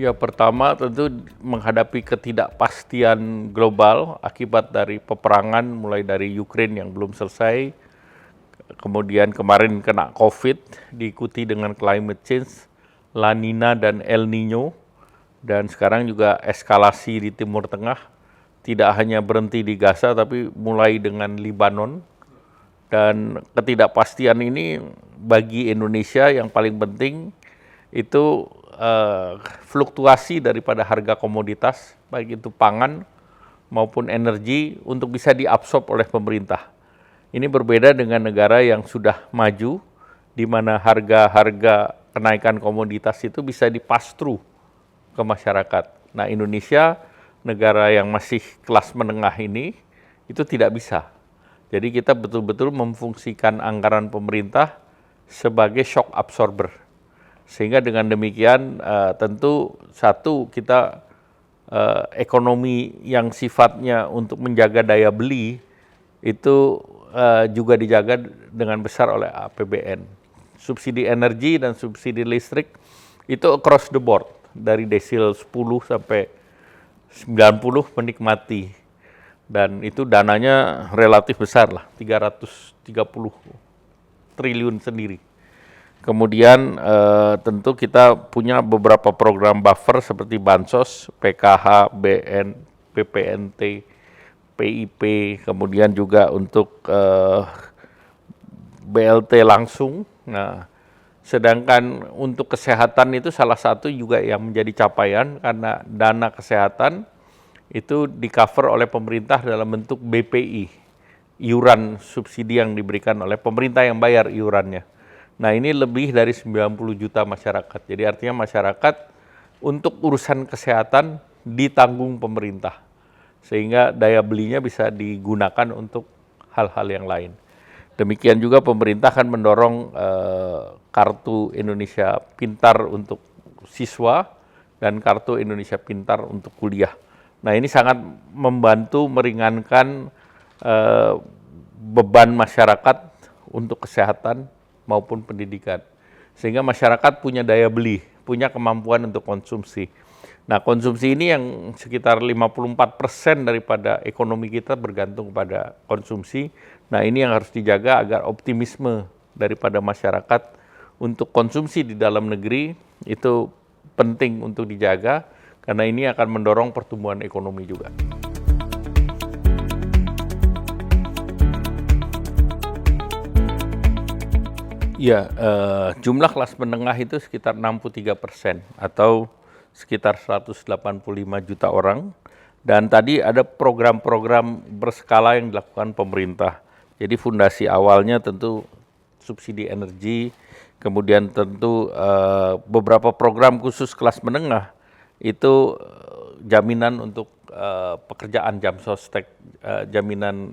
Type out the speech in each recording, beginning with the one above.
Ya, pertama tentu menghadapi ketidakpastian global akibat dari peperangan mulai dari Ukraine yang belum selesai, kemudian kemarin kena COVID, diikuti dengan climate change, La Nina dan El Nino, dan sekarang juga eskalasi di Timur Tengah, tidak hanya berhenti di Gaza tapi mulai dengan Libanon. Dan ketidakpastian ini bagi Indonesia yang paling penting itu fluktuasi daripada harga komoditas, baik itu pangan maupun energi, untuk bisa diabsorb oleh pemerintah. Ini berbeda dengan negara yang sudah maju, di mana harga-harga kenaikan komoditas itu bisa di-pass through ke masyarakat. Nah, Indonesia, negara yang masih kelas menengah ini, itu tidak bisa. Jadi kita betul-betul memfungsikan anggaran pemerintah sebagai shock absorber. Sehingga dengan demikian tentu satu, kita ekonomi yang sifatnya untuk menjaga daya beli itu juga dijaga dengan besar oleh APBN. Subsidi energi dan subsidi listrik itu across the board, dari desil 10 sampai 90 menikmati. Dan itu dananya relatif besar lah, 330 triliun sendiri. Kemudian tentu kita punya beberapa program buffer seperti Bansos, PKH, BN, PPNT, PIP, kemudian juga untuk BLT langsung. Nah, sedangkan untuk kesehatan itu salah satu juga yang menjadi capaian, karena dana kesehatan itu di-cover oleh pemerintah dalam bentuk BPI, iuran subsidi yang diberikan oleh pemerintah yang bayar iurannya. Nah, ini lebih dari 90 juta masyarakat. Jadi artinya masyarakat untuk urusan kesehatan ditanggung pemerintah, sehingga daya belinya bisa digunakan untuk hal-hal yang lain. Demikian juga pemerintah akan mendorong kartu Indonesia Pintar untuk siswa dan kartu Indonesia Pintar untuk kuliah. Nah, ini sangat membantu meringankan beban masyarakat untuk kesehatan maupun pendidikan. Sehingga masyarakat punya daya beli, punya kemampuan untuk konsumsi. Nah, konsumsi ini yang sekitar 54% daripada ekonomi kita bergantung pada konsumsi. Nah, ini yang harus dijaga agar optimisme daripada masyarakat untuk konsumsi di dalam negeri itu penting untuk dijaga, karena ini akan mendorong pertumbuhan ekonomi juga. Ya, jumlah kelas menengah itu sekitar 63% atau sekitar 185 juta orang. Dan tadi ada program-program berskala yang dilakukan pemerintah. Jadi fondasi awalnya tentu subsidi energi, kemudian tentu beberapa program khusus kelas menengah, itu jaminan untuk pekerjaan jam sostek, jaminan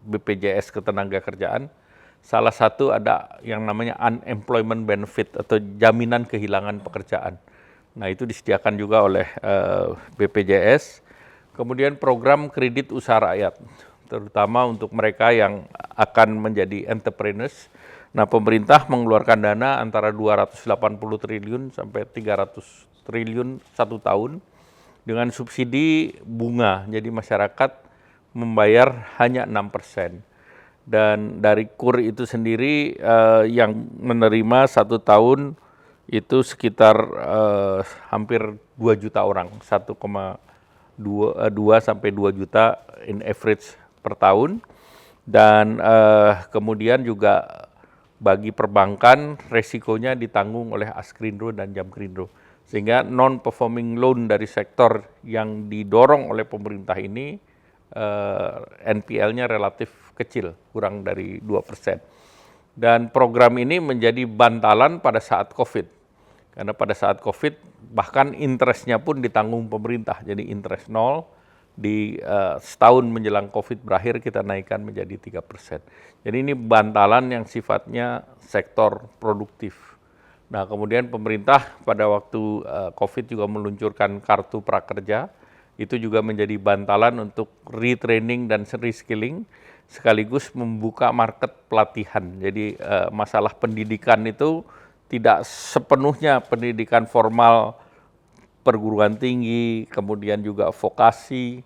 BPJS Ketenagakerjaan. Salah satu ada yang namanya unemployment benefit atau jaminan kehilangan pekerjaan. Nah, itu disediakan juga oleh BPJS. Kemudian program kredit usaha rakyat, terutama untuk mereka yang akan menjadi entrepreneurs. Nah, pemerintah mengeluarkan dana antara 280 triliun sampai 300 triliun satu tahun dengan subsidi bunga. Jadi masyarakat membayar hanya 6%. Dan dari KUR itu sendiri yang menerima satu tahun itu sekitar hampir 2 juta orang, 1,2 sampai 2 juta in average per tahun. Dan kemudian juga bagi perbankan resikonya ditanggung oleh Askrindro dan Jamkrindro. Sehingga non-performing loan dari sektor yang didorong oleh pemerintah ini NPL-nya relatif kecil, kurang dari 2%. Dan program ini menjadi bantalan pada saat COVID. Karena pada saat COVID bahkan interest-nya pun ditanggung pemerintah, jadi interest nol. Di setahun menjelang COVID berakhir kita naikkan menjadi 3%. Jadi ini bantalan yang sifatnya sektor produktif. Nah, kemudian pemerintah pada waktu COVID juga meluncurkan kartu prakerja, itu juga menjadi bantalan untuk retraining dan reskilling, sekaligus membuka market pelatihan. Jadi masalah pendidikan itu tidak sepenuhnya pendidikan formal perguruan tinggi, kemudian juga vokasi,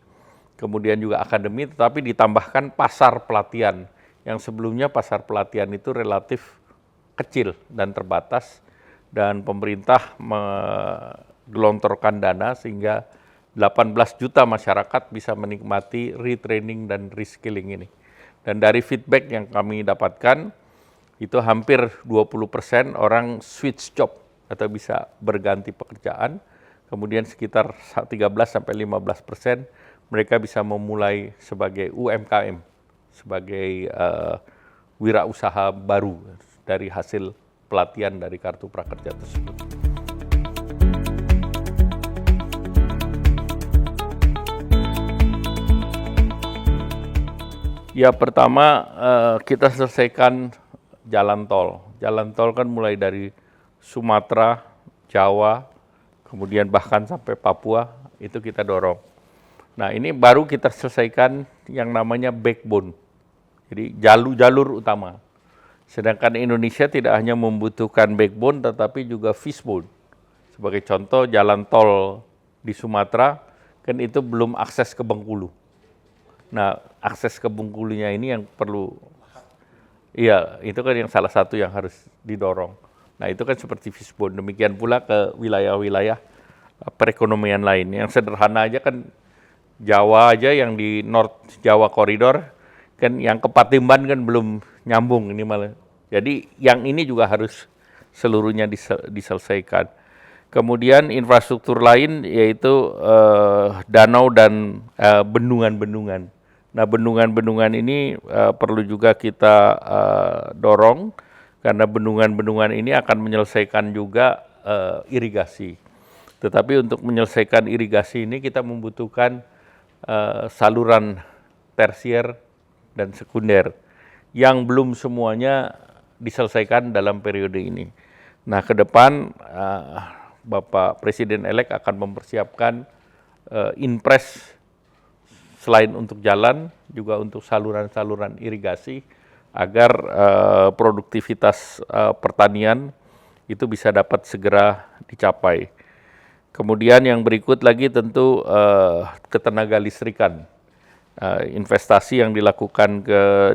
kemudian juga akademi, tetapi ditambahkan pasar pelatihan. Yang sebelumnya pasar pelatihan itu relatif kecil dan terbatas, dan pemerintah menggelontorkan dana sehingga 18 juta masyarakat bisa menikmati retraining dan reskilling ini. Dan dari feedback yang kami dapatkan, itu hampir 20% orang switch job atau bisa berganti pekerjaan, kemudian sekitar 13-15% mereka bisa memulai sebagai UMKM, sebagai wirausaha baru dari hasil pelatihan dari Kartu Prakerja tersebut. Ya, pertama kita selesaikan jalan tol. Jalan tol kan mulai dari Sumatera, Jawa, kemudian bahkan sampai Papua, itu kita dorong. Nah, ini baru kita selesaikan yang namanya backbone, jadi jalur utama. Sedangkan Indonesia tidak hanya membutuhkan backbone, tetapi juga fishbone. Sebagai contoh, jalan tol di Sumatera, kan itu belum akses ke Bengkulu. Nah, akses ke Bengkulunya ini yang perlu, iya, itu kan yang salah satu yang harus didorong. Nah, itu kan seperti fishbone. Demikian pula ke wilayah-wilayah perekonomian lain. Yang sederhana aja kan Jawa aja, yang di North Jawa Corridor, kan yang ke Patimban kan belum nyambung ini malah. Jadi yang ini juga harus seluruhnya diselesaikan. Kemudian infrastruktur lain yaitu danau dan bendungan-bendungan. Nah, bendungan-bendungan ini perlu juga kita dorong, karena bendungan-bendungan ini akan menyelesaikan juga irigasi. Tetapi untuk menyelesaikan irigasi ini kita membutuhkan saluran tersier dan sekunder yang belum semuanya diselesaikan dalam periode ini. Nah, ke depan Bapak Presiden-elek akan mempersiapkan Inpres selain untuk jalan, juga untuk saluran-saluran irigasi, agar produktivitas pertanian itu bisa dapat segera dicapai. Kemudian yang berikut lagi tentu ketenaga listrikan. Investasi yang dilakukan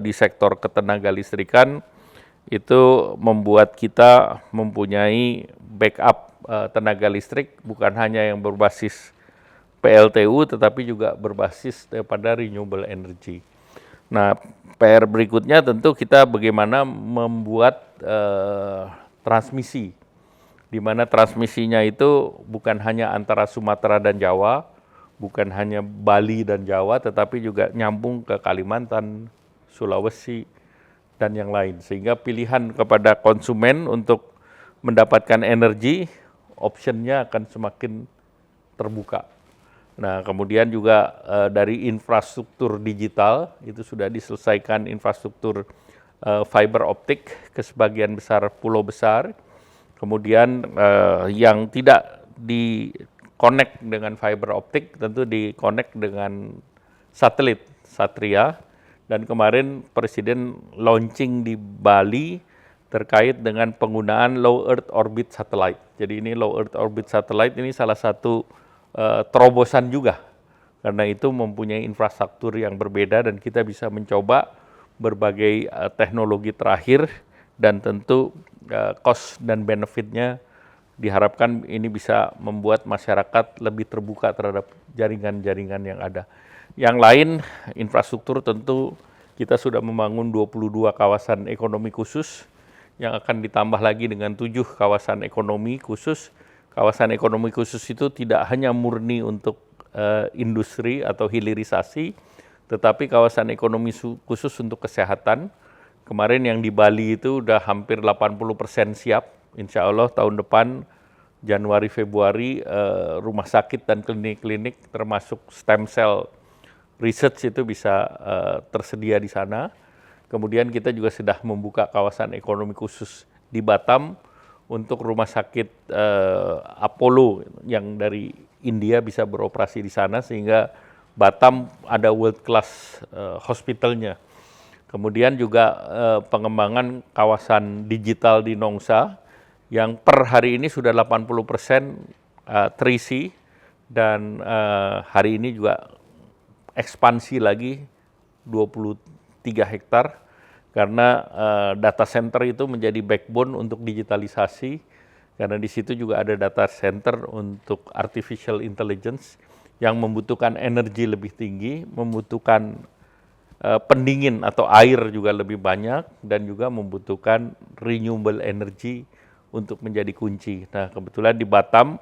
di sektor ketenaga listrikan itu membuat kita mempunyai backup tenaga listrik, bukan hanya yang berbasis PLTU, tetapi juga berbasis daripada renewable energy. Nah, PR berikutnya tentu kita bagaimana membuat transmisi, di mana transmisinya itu bukan hanya antara Sumatera dan Jawa, bukan hanya Bali dan Jawa, tetapi juga nyambung ke Kalimantan, Sulawesi, dan yang lain. Sehingga pilihan kepada konsumen untuk mendapatkan energi, optionnya akan semakin terbuka. Nah, kemudian juga dari infrastruktur digital, itu sudah diselesaikan infrastruktur fiber optik ke sebagian besar pulau besar. Kemudian yang tidak di-connect dengan fiber optik tentu di-connect dengan satelit, Satria. Dan kemarin Presiden launching di Bali terkait dengan penggunaan Low Earth Orbit Satellite. Jadi ini Low Earth Orbit Satellite ini salah satu terobosan juga, karena itu mempunyai infrastruktur yang berbeda dan kita bisa mencoba berbagai teknologi terakhir, dan tentu cost dan benefitnya diharapkan ini bisa membuat masyarakat lebih terbuka terhadap jaringan-jaringan yang ada. Yang lain, infrastruktur tentu kita sudah membangun 22 kawasan ekonomi khusus yang akan ditambah lagi dengan 7 kawasan ekonomi khusus. Kawasan ekonomi khusus itu tidak hanya murni untuk industri atau hilirisasi, tetapi kawasan ekonomi khusus untuk kesehatan. Kemarin yang di Bali itu udah hampir 80% siap. Insya Allah tahun depan Januari Februari rumah sakit dan klinik-klinik termasuk stem cell research itu bisa tersedia di sana. Kemudian kita juga sudah membuka kawasan ekonomi khusus di Batam untuk rumah sakit Apollo yang dari India bisa beroperasi di sana, sehingga Batam ada world class hospitalnya. Kemudian juga pengembangan kawasan digital di Nongsa yang per hari ini sudah 80% terisi dan hari ini juga ekspansi lagi 23 hektar karena data center itu menjadi backbone untuk digitalisasi karena di situ juga ada data center untuk artificial intelligence yang membutuhkan energi lebih tinggi, membutuhkan pendingin atau air juga lebih banyak dan juga membutuhkan renewable energy untuk menjadi kunci. Nah, kebetulan di Batam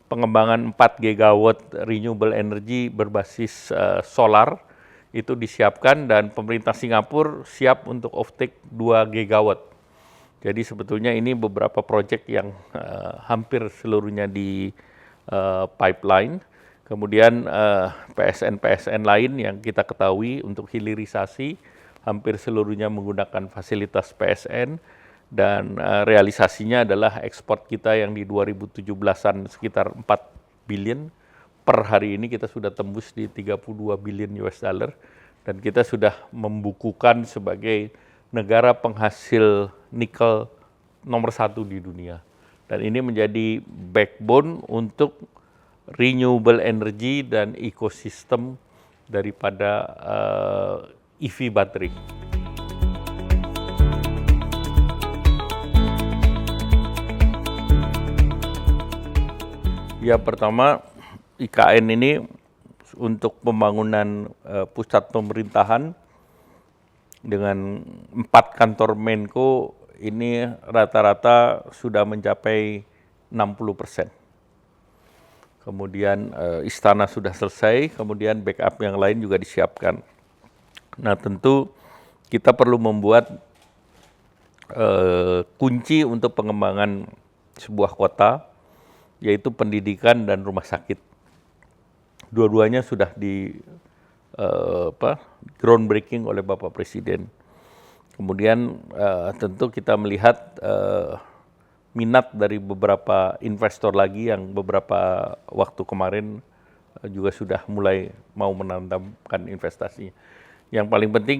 pengembangan 4 gigawatt renewable energy berbasis solar itu disiapkan dan pemerintah Singapura siap untuk offtake 2 gigawatt. Jadi sebetulnya ini beberapa proyek yang hampir seluruhnya di pipeline. Kemudian PSN-PSN lain yang kita ketahui untuk hilirisasi hampir seluruhnya menggunakan fasilitas PSN dan realisasinya adalah ekspor kita yang di 2017-an sekitar 4 billion. Per hari ini kita sudah tembus di 32 billion US dollar dan kita sudah membukukan sebagai negara penghasil nikel nomor 1 di dunia. Dan ini menjadi backbone untuk renewable energy dan ekosistem daripada EV baterai. Ya, pertama IKN ini untuk pembangunan pusat pemerintahan dengan 4 kantor Menko ini rata-rata sudah mencapai 60%. Kemudian istana sudah selesai, kemudian backup yang lain juga disiapkan. Nah, tentu kita perlu membuat kunci untuk pengembangan sebuah kota, yaitu pendidikan dan rumah sakit. Dua-duanya sudah di groundbreaking oleh Bapak Presiden. Kemudian tentu kita melihat minat dari beberapa investor lagi yang beberapa waktu kemarin juga sudah mulai mau menanamkan investasinya. Yang paling penting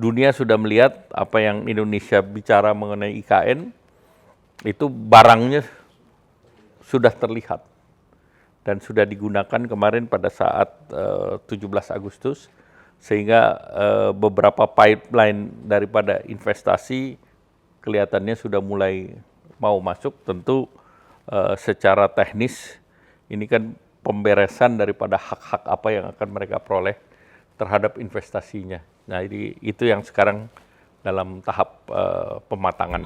dunia sudah melihat apa yang Indonesia bicara mengenai IKN, itu barangnya sudah terlihat dan sudah digunakan kemarin pada saat 17 Agustus, sehingga beberapa pipeline daripada investasi kelihatannya sudah mulai mau masuk. Tentu secara teknis ini kan pemberesan daripada hak-hak apa yang akan mereka peroleh terhadap investasinya. Nah, itu yang sekarang dalam tahap pematangan.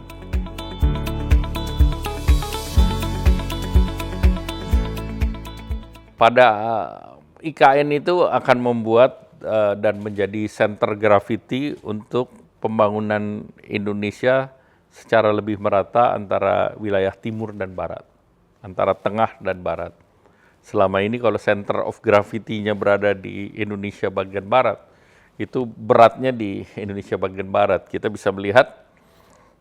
Pada IKN itu akan membuat dan menjadi center gravity untuk pembangunan Indonesia secara lebih merata antara wilayah timur dan barat, antara tengah dan barat. Selama ini kalau center of gravity-nya berada di Indonesia bagian barat, itu beratnya di Indonesia bagian barat. Kita bisa melihat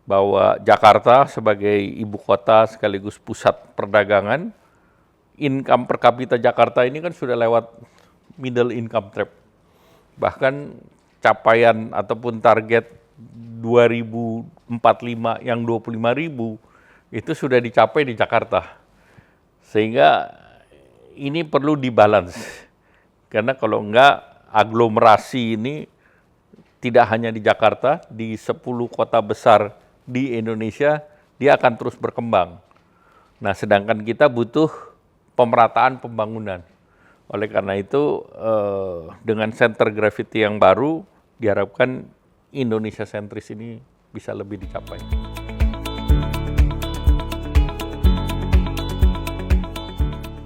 bahwa Jakarta sebagai ibu kota sekaligus pusat perdagangan, income per kapita Jakarta ini kan sudah lewat middle income trap. Bahkan capaian ataupun target 2045 yang 25.000 itu sudah dicapai di Jakarta. Sehingga ini perlu dibalance. Karena kalau enggak, aglomerasi ini tidak hanya di Jakarta, di 10 kota besar di Indonesia, dia akan terus berkembang. Nah, sedangkan kita butuh pemerataan pembangunan. Oleh karena itu, dengan center gravity yang baru, diharapkan Indonesia sentris ini bisa lebih dicapai.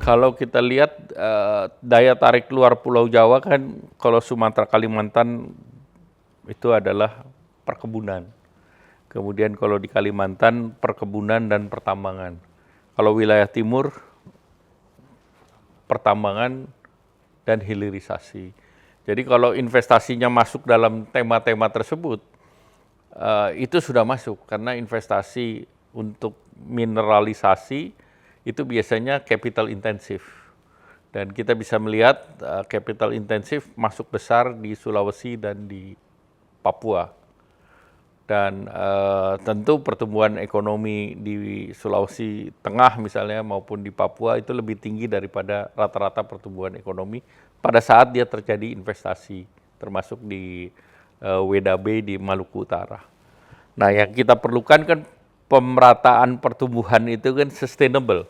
Kalau kita lihat daya tarik luar Pulau Jawa kan, kalau Sumatera Kalimantan itu adalah perkebunan. Kemudian kalau di Kalimantan perkebunan dan pertambangan. Kalau wilayah timur pertambangan dan hilirisasi. Jadi kalau investasinya masuk dalam tema-tema tersebut, itu sudah masuk karena investasi untuk mineralisasi itu biasanya capital intensif. Dan kita bisa melihat capital intensif masuk besar di Sulawesi dan di Papua. Dan tentu pertumbuhan ekonomi di Sulawesi Tengah misalnya maupun di Papua itu lebih tinggi daripada rata-rata pertumbuhan ekonomi pada saat dia terjadi investasi, termasuk di WDB di Maluku Utara. Nah, yang kita perlukan kan pemerataan pertumbuhan itu kan sustainable,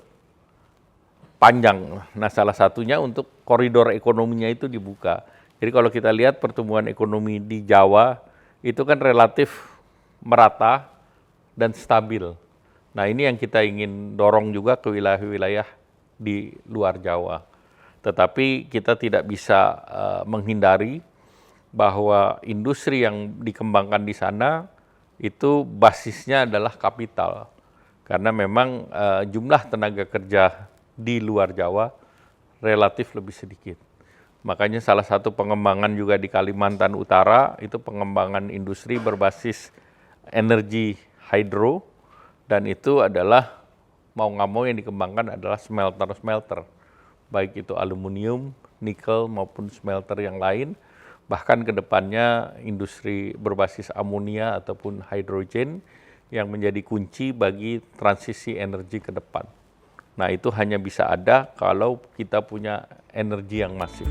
panjang. Nah, salah satunya untuk koridor ekonominya itu dibuka. Jadi kalau kita lihat pertumbuhan ekonomi di Jawa itu kan relatif merata dan stabil. Nah, ini yang kita ingin dorong juga ke wilayah-wilayah di luar Jawa. Tetapi kita tidak bisa menghindari bahwa industri yang dikembangkan di sana itu basisnya adalah kapital. Karena memang jumlah tenaga kerja di luar Jawa relatif lebih sedikit. Makanya salah satu pengembangan juga di Kalimantan Utara itu pengembangan industri berbasis energi hidro, dan itu adalah mau nggak mau yang dikembangkan adalah smelter-smelter, baik itu aluminium, nikel maupun smelter yang lain, bahkan ke depannya industri berbasis amonia ataupun hidrogen yang menjadi kunci bagi transisi energi ke depan. Nah, itu hanya bisa ada kalau kita punya energi yang masif.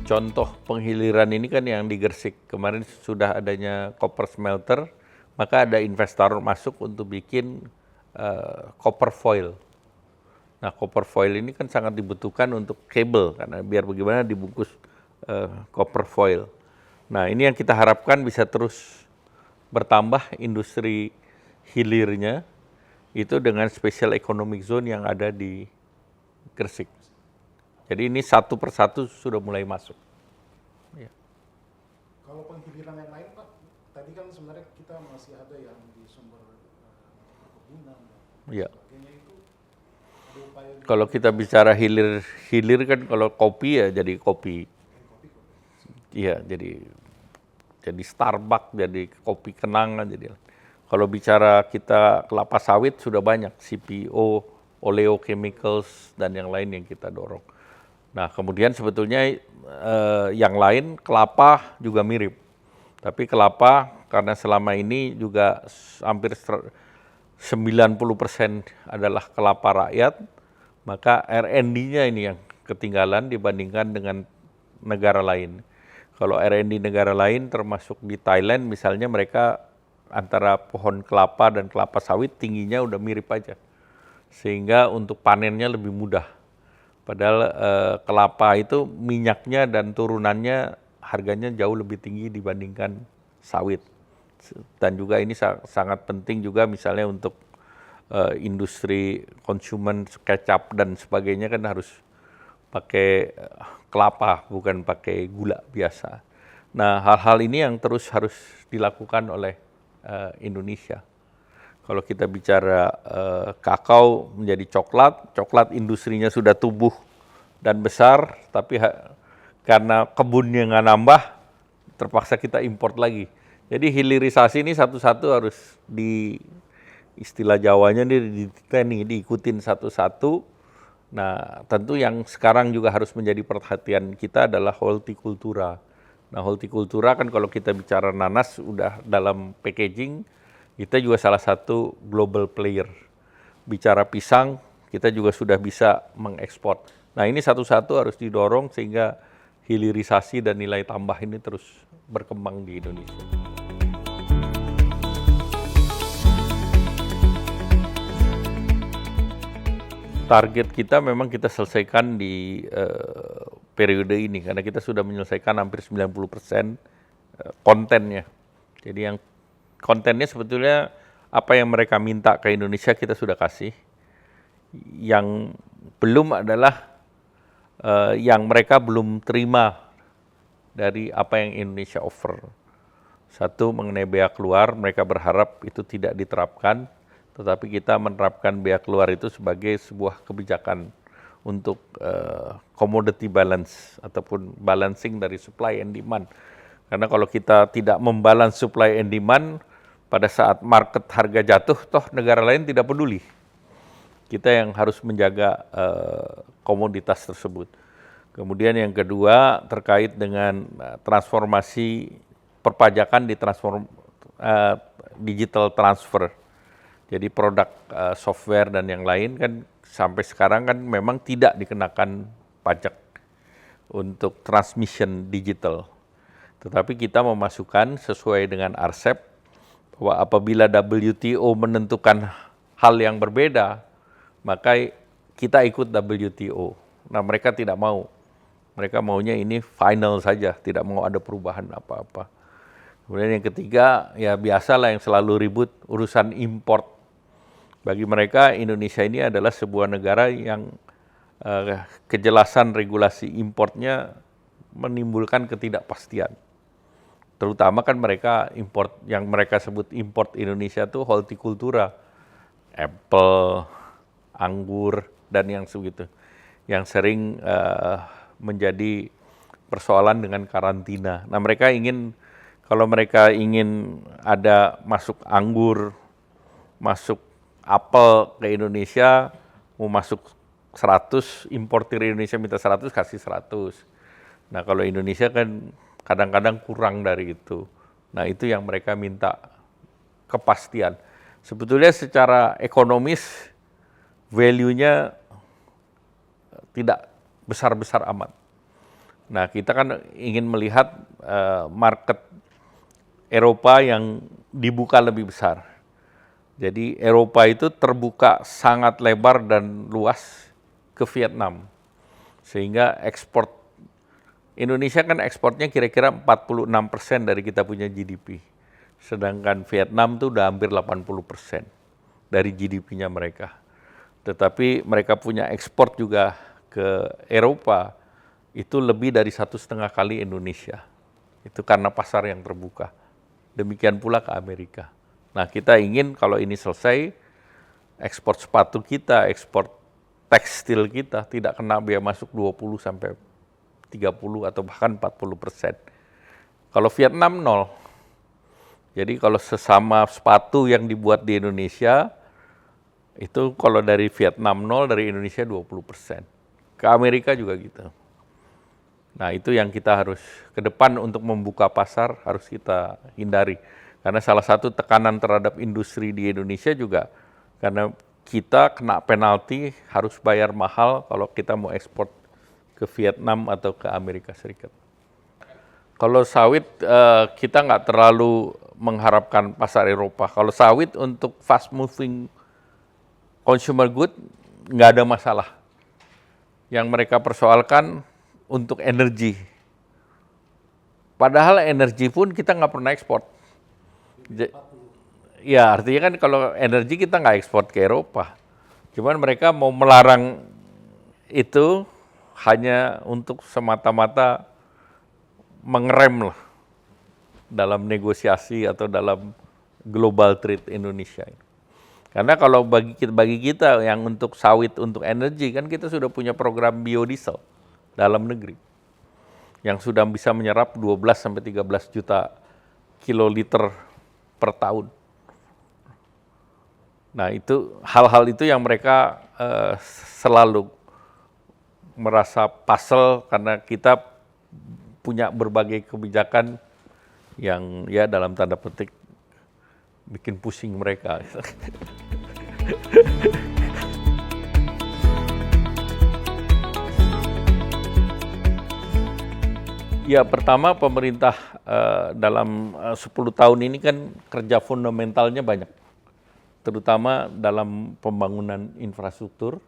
Contoh penghiliran ini kan yang di Gresik. Kemarin sudah adanya copper smelter, maka ada investor masuk untuk bikin copper foil. Nah, copper foil ini kan sangat dibutuhkan untuk kabel, karena biar bagaimana dibungkus copper foil. Nah, ini yang kita harapkan bisa terus bertambah industri hilirnya, itu dengan special economic zone yang ada di Gresik. Jadi ini satu persatu sudah mulai masuk. Ya. Kalau penghiliran yang lain Pak, tadi kan sebenarnya kita masih ada yang di sumber perkebunan dan sebagainya itu ada upaya. Kalau kita bicara hilir kan kalau kopi ya jadi kopi. Iya, jadi Starbucks, jadi kopi kenangan jadi. Kalau bicara kita kelapa sawit sudah banyak, CPO, oleochemicals dan yang lain yang kita dorong. Nah, kemudian sebetulnya yang lain kelapa juga mirip. Tapi kelapa karena selama ini juga hampir 90% adalah kelapa rakyat, maka R&D-nya ini yang ketinggalan dibandingkan dengan negara lain. Kalau R&D negara lain termasuk di Thailand misalnya, mereka antara pohon kelapa dan kelapa sawit tingginya udah mirip aja. Sehingga untuk panennya lebih mudah. Padahal kelapa itu minyaknya dan turunannya harganya jauh lebih tinggi dibandingkan sawit. Dan juga ini sangat penting juga misalnya untuk industri konsumen kecap dan sebagainya kan harus pakai kelapa, bukan pakai gula biasa. Nah, hal-hal ini yang terus harus dilakukan oleh Indonesia. Kalau kita bicara kakao menjadi coklat industrinya sudah tumbuh dan besar, tapi karena kebunnya nggak nambah, terpaksa kita import lagi. Jadi hilirisasi ini satu-satu harus istilah Jawanya diikutin satu-satu. Nah, tentu yang sekarang juga harus menjadi perhatian kita adalah hortikultura. Nah, hortikultura kan kalau kita bicara nanas udah dalam packaging, kita juga salah satu global player. Bicara pisang, kita juga sudah bisa mengekspor. Nah, ini satu-satu harus didorong sehingga hilirisasi dan nilai tambah ini terus berkembang di Indonesia. Target kita memang kita selesaikan di periode ini, karena kita sudah menyelesaikan hampir 90% kontennya. Jadi yang kontennya sebetulnya apa yang mereka minta ke Indonesia kita sudah kasih. Yang belum adalah yang mereka belum terima dari apa yang Indonesia offer. Satu, mengenai bea keluar, mereka berharap itu tidak diterapkan, tetapi kita menerapkan bea keluar itu sebagai sebuah kebijakan untuk commodity balance ataupun balancing dari supply and demand. Karena kalau kita tidak membalance supply and demand, pada saat market harga jatuh, toh negara lain tidak peduli. Kita yang harus menjaga komoditas tersebut. Kemudian yang kedua terkait dengan transformasi perpajakan di digital transfer. Jadi produk software dan yang lain kan sampai sekarang kan memang tidak dikenakan pajak untuk transmission digital. Tetapi kita memasukkan sesuai dengan RCEP bahwa apabila WTO menentukan hal yang berbeda, maka kita ikut WTO. Nah, mereka tidak mau. Mereka maunya ini final saja, tidak mau ada perubahan apa-apa. Kemudian yang ketiga, ya biasalah yang selalu ribut urusan import. Bagi mereka Indonesia ini adalah sebuah negara yang kejelasan regulasi importnya menimbulkan ketidakpastian. Terutama kan mereka import, yang mereka sebut import Indonesia itu hortikultura, apple, anggur, dan yang segitu. Yang sering menjadi persoalan dengan karantina. Nah, mereka ingin, kalau mereka ingin ada masuk anggur, masuk apel ke Indonesia, mau masuk 100, importir Indonesia minta 100, kasih 100. Nah, kalau Indonesia kan kadang-kadang kurang dari itu. Nah, itu yang mereka minta kepastian. Sebetulnya secara ekonomis, value-nya tidak besar-besar amat. Nah, kita kan ingin melihat market Eropa yang dibuka lebih besar. Jadi Eropa itu terbuka sangat lebar dan luas ke Vietnam. Sehingga ekspor Indonesia kan ekspornya kira-kira 46% dari kita punya GDP. Sedangkan Vietnam tuh udah hampir 80% dari GDP-nya mereka. Tetapi mereka punya ekspor juga ke Eropa itu lebih dari 1,5 kali Indonesia. Itu karena pasar yang terbuka. Demikian pula ke Amerika. Nah, kita ingin kalau ini selesai, ekspor sepatu kita, ekspor tekstil kita tidak kena biaya masuk 20 sampai 30 atau bahkan 40%. Kalau Vietnam 0. Jadi kalau sesama sepatu yang dibuat di Indonesia, itu kalau dari Vietnam 0, dari Indonesia 20%. Ke Amerika juga gitu. Nah, itu yang kita harus ke depan untuk membuka pasar harus kita hindari. Karena salah satu tekanan terhadap industri di Indonesia juga karena kita kena penalti harus bayar mahal kalau kita mau ekspor ke Vietnam atau ke Amerika Serikat. Kalau sawit kita nggak terlalu mengharapkan pasar Eropa. Kalau sawit untuk fast moving consumer good nggak ada masalah. Yang mereka persoalkan untuk energi. Padahal energi pun kita nggak pernah ekspor. Ya, artinya kan kalau energi kita nggak ekspor ke Eropa. Cuman mereka mau melarang itu hanya untuk semata-mata mengerem lah dalam negosiasi atau dalam global trade Indonesia. Karena kalau bagi kita yang untuk sawit, untuk energi, kan kita sudah punya program biodiesel dalam negeri yang sudah bisa menyerap 12-13 juta kiloliter per tahun. Nah, itu hal-hal itu yang mereka selalu merasa puzzle karena kita punya berbagai kebijakan yang ya dalam tanda petik bikin pusing mereka. Ya, pertama pemerintah dalam 10 tahun ini kan kerja fundamentalnya banyak, terutama dalam pembangunan infrastruktur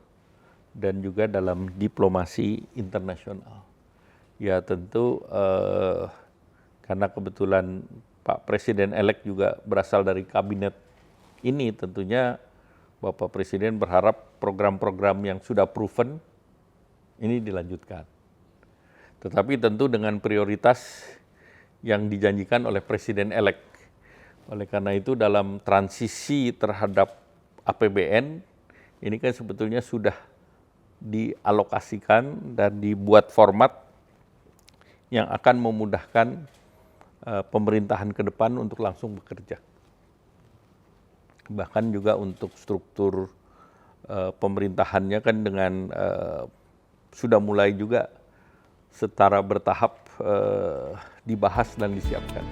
dan juga dalam diplomasi internasional. Ya tentu karena kebetulan Pak Presiden-elek juga berasal dari kabinet ini, tentunya Bapak Presiden berharap program-program yang sudah proven ini dilanjutkan. Tetapi tentu dengan prioritas yang dijanjikan oleh Presiden-elek. Oleh karena itu dalam transisi terhadap APBN, ini kan sebetulnya sudah dialokasikan dan dibuat format yang akan memudahkan pemerintahan ke depan untuk langsung bekerja. Bahkan juga untuk struktur pemerintahannya kan dengan sudah mulai juga setara bertahap dibahas dan disiapkan.